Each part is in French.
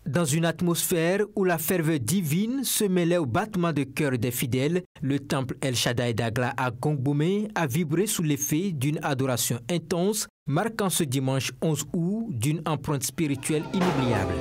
Dans une atmosphère où la ferveur divine se mêlait au battement de cœur des fidèles, le temple El Shaddai d'Agla à Gongbomé a vibré sous l'effet d'une adoration intense, marquant ce dimanche 11 août d'une empreinte spirituelle inoubliable.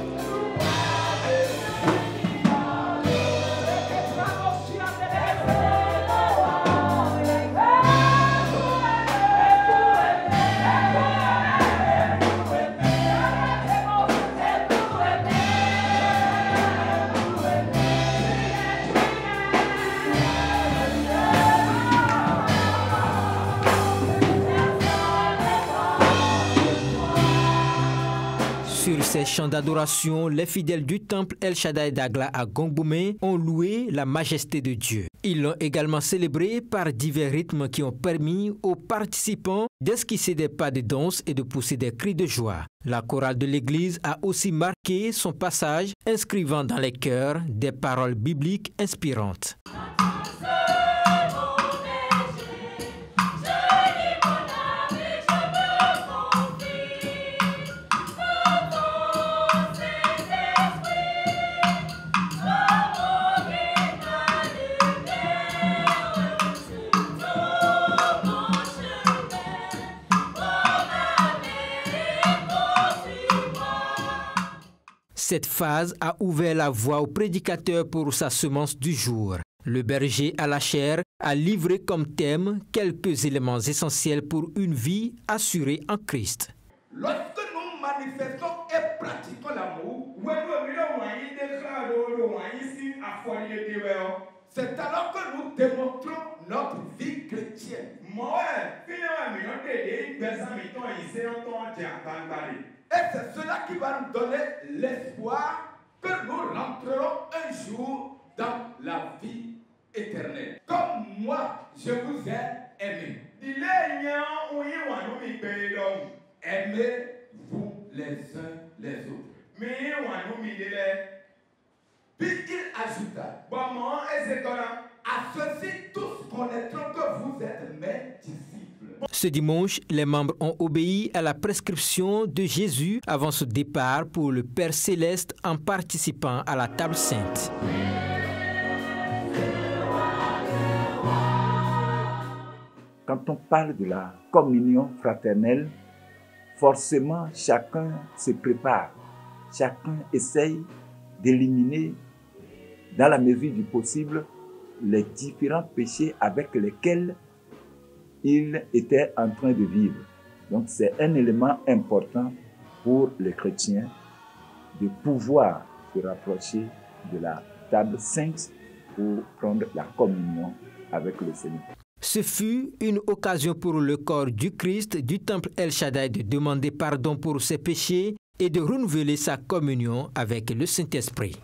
Sur ces chants d'adoration, les fidèles du temple El Shaddai d'Agla à Gongbomé ont loué la majesté de Dieu. Ils l'ont également célébré par divers rythmes qui ont permis aux participants d'esquisser des pas de danse et de pousser des cris de joie. La chorale de l'église a aussi marqué son passage, inscrivant dans les cœurs des paroles bibliques inspirantes. Cette phase a ouvert la voie au prédicateur pour sa semence du jour. Le berger à la chair a livré comme thème quelques éléments essentiels pour une vie assurée en Christ. Lorsque nous manifestons et pratiquons l'amour, c'est alors que nous démontrons notre vie chrétienne. Et c'est cela qui va nous donner l'espoir que nous rentrerons un jour dans la vie éternelle. Comme moi, je vous ai aimé. Aimez-vous les uns les autres. Puis il ajouta, à ceci tous connaîtront que vous êtes mes disciples. Ce dimanche, les membres ont obéi à la prescription de Jésus avant ce départ pour le Père Céleste en participant à la table sainte. Quand on parle de la communion fraternelle, forcément chacun se prépare, chacun essaye d'éliminer dans la mesure du possible les différents péchés avec lesquels il était en train de vivre. Donc c'est un élément important pour les chrétiens de pouvoir se rapprocher de la table sainte pour prendre la communion avec le Seigneur. Ce fut une occasion pour le corps du Christ du temple El Shaddai de demander pardon pour ses péchés et de renouveler sa communion avec le Saint-Esprit.